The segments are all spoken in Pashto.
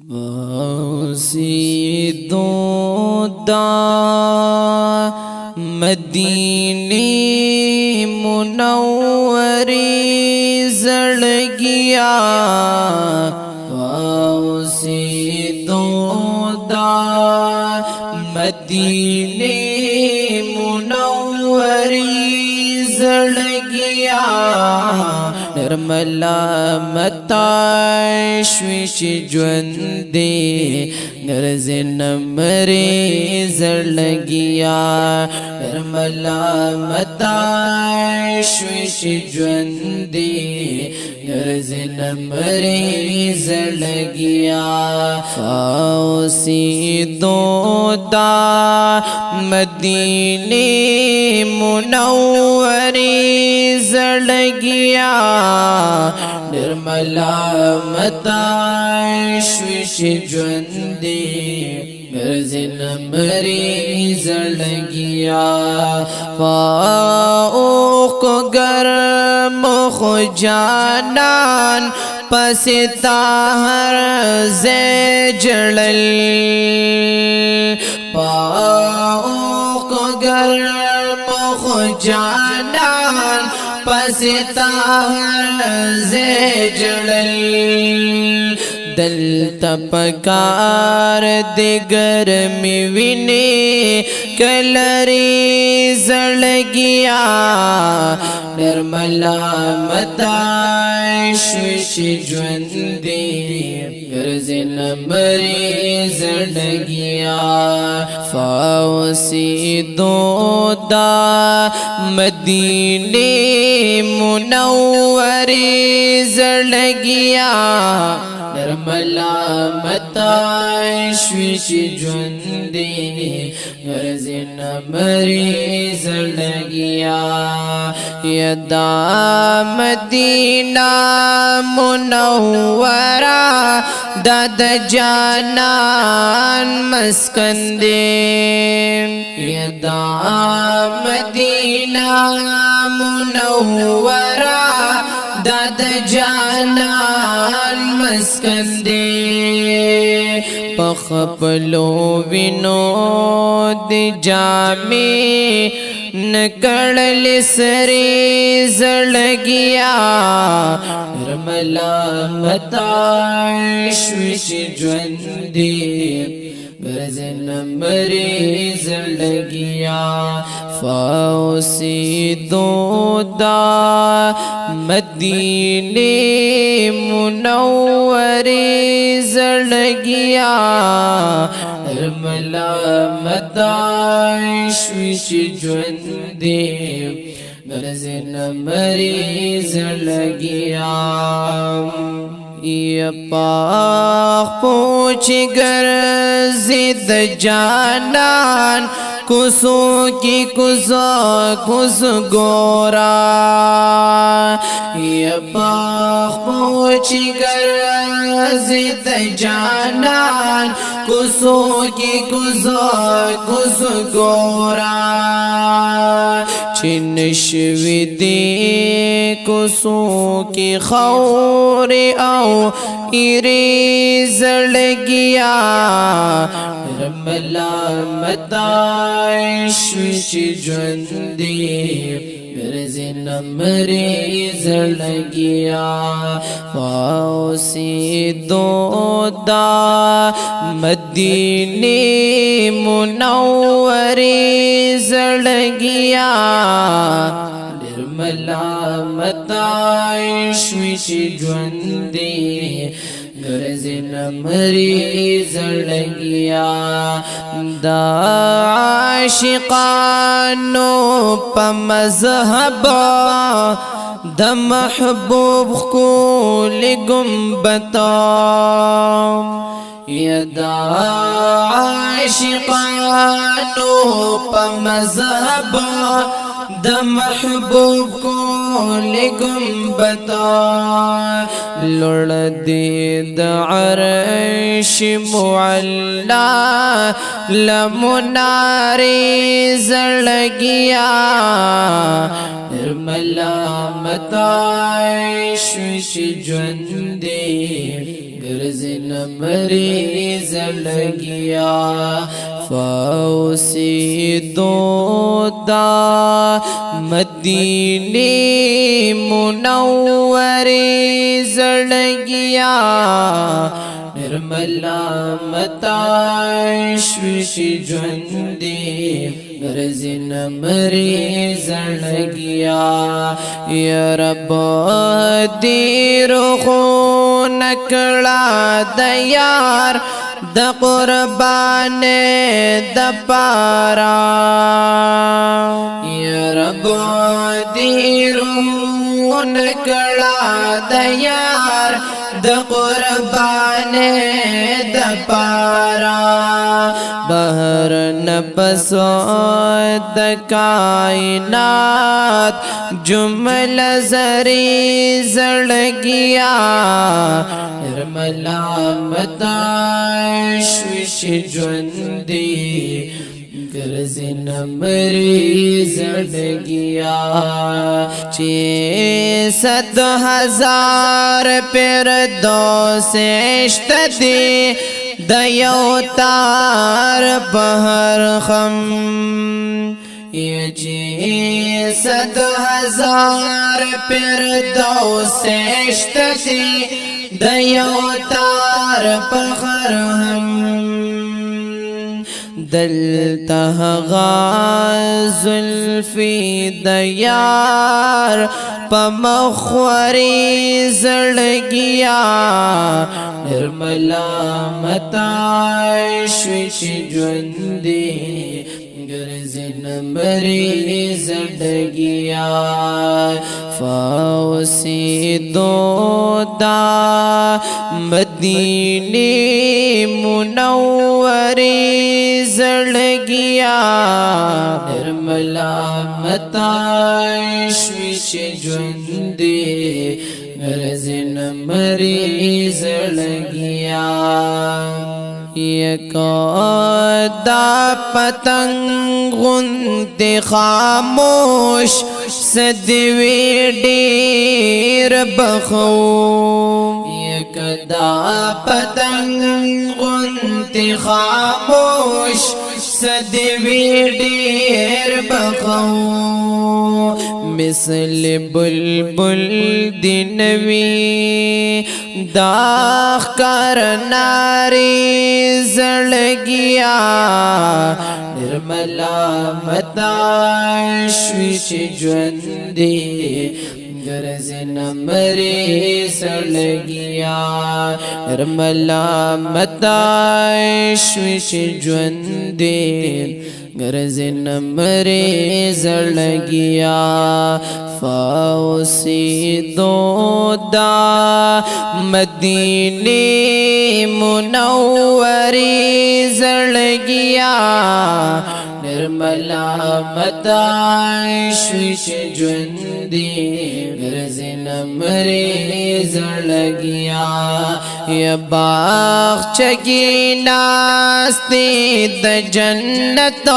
वसीदों दा मदीने मुनव्वरी जड़ गया। वसीदों दा मदीने मुनव्वरी जड़ गया। निर्मला मताश्विश ज्वंदे गर्ज नमरे जड़ गया। निर्मला मताश्विश ज्वंदे गर्ज नमरे जड़ गया। वसीदों दा मदीने मुनव्वरी जड़ गया। निर्मला मताश्विश ज्वंदे गर्ज नमरे जड़ गया। फाऊक गर्म खुजानान पसिताहर से जड़ल। फाऊक गर्म खुजानान पसिताहर से जड़ल। दल तपकार दिगर में विने कलरी जड़ गया। निर्मला मताश्विश ज्वंदे गर्ज नमरे जड़ गया। वसीदों दा मदीने मुनव्वरी जड़ गया। निर्मला मताश्विश ज्वंदे गर्ज नमरे जड़ गया। यदा मदीना मुनव्वरा दद जानान मस्कंदे। यदा मदीना मुनव्वरा दद जानान मस्कंदे। पखपलो विनोद जामे नकड़ल सरे जड़ गया। निर्मला मताश्विश ज्वंदे गर्ज नमरे जड़ गया। वसीदों दा मदीने मुनव्वरी जड़ गया। निर्मला मताश्विश ज्वंदे गर्ज नमरे जड़ गया। ये पाक पूछ गर्जिद जानान कुसो की कुसो कुस गोरा। ये पाक पूछ गर्जिद जानान कुसो की कुसो कुस गोरा। छिनशविदे कुसो की खौरे आओ इरे जड़ गया। निर्मला मताश्विश ज्वंदे गर्ज नमरे जड़ गया। वसीदों दा मदीने मुनव्वरी जड़ गया। निर्मला मताश्विश ज्वंदे गर्ज नमरे जड़ गया। दाशिकानो पमज़हबा द महबूब को गुंबता। यदा आशिकानो पमज़हबा द महबूब को गुंबता। लुड़ दे अर्श मुअल्ला लमुनारे जड़ गया। निर्मला मताश्विश ज्वंदे گرزن مریض لگیا فاوسی دو دا مدینی منوری زڑگیا نرملا متاشوش جوندی گرزن مریض لگیا یا رب دیر خون کڑا دیار د قربان د پارا یا رب دیر خون کڑا دیار د قربان د پارا بہر نفسو د کائنات جمل زری زڑگیا ملامت شوش جوندی گرزن مریض لگیا 600,000 پر دو سشت دی دیو تار بہر خم یہ 600,000 پر دو سشت دی دیو تار بہر ہم دلتا زلفی دیار پمخوری زڑگیا نرملا متاشوش جوندی گرزن مریض لگیا فاوسی دو دا مدینی منوری زڑگیا نرملا متاشوش جوندی گرزن مریض لگیا یک دا پتنگ غنت خاموش صدوی دیر بخو یک دا پتنگ غنت خاموش صدوی دیر بخو مثل بلبل دنوی داخ کر ناری زڑگیا نرملا متاشوش جوندی گرزن مریض لگیا نرملا متاشوش جوندی گرزن مریض لگیا فاوسی دو دا مدینی منوری زڑگیا نرملا متاشوش جوندی گرزن مریض لگیا یا باغ چگی ناستی د جنت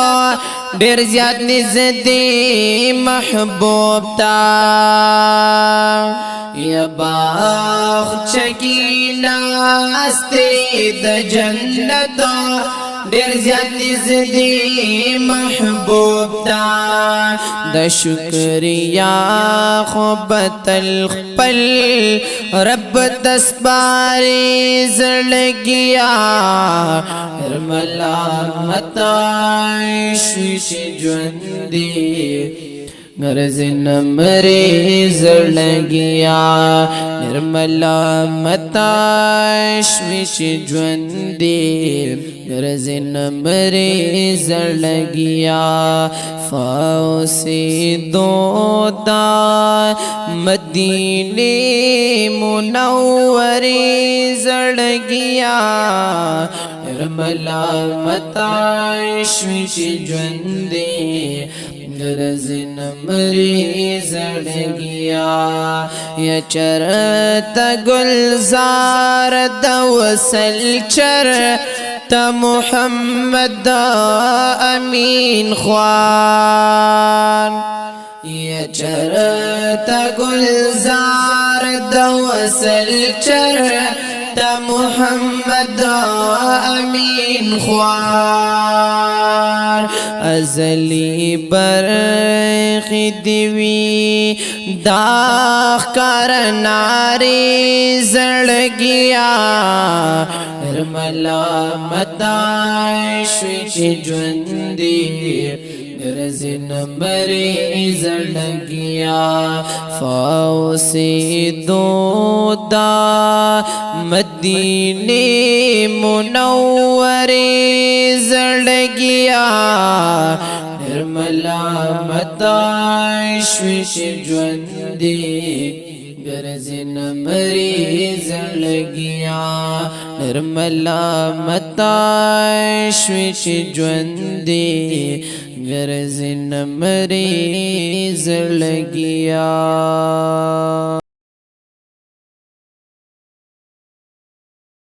ډیر زیات نزدې محبوب تا یا باغ چگی ناستی د جنت ډیر زیات نزدې محبوب تا د شکریا خوبت الخپل رب تسباری زړګیا ملامت شوش جوندی گرزن مریض لگیا نرملا متاشوش جوندی گرزن مریض لگیا فاوسی دو دا مدینی منوری زڑگیا نرملا متاشوش جوندی گرزن مریض لگیا یا چرت گلزار دوسل چرت محمد امین خوان یا چرت گلزار دوسل چرت دا محمد امین خوار ازلی برخ دیوی داخ کار ناری زڑگیا ملامت شوچ جوندی رزن مری زڑگیا فاوسی دودا مدینے منوری زڑگیا ملامت شوچ جوندی گرزن مری زڑگیا ملامت شوچ جوندی گرزن مری زڑگیا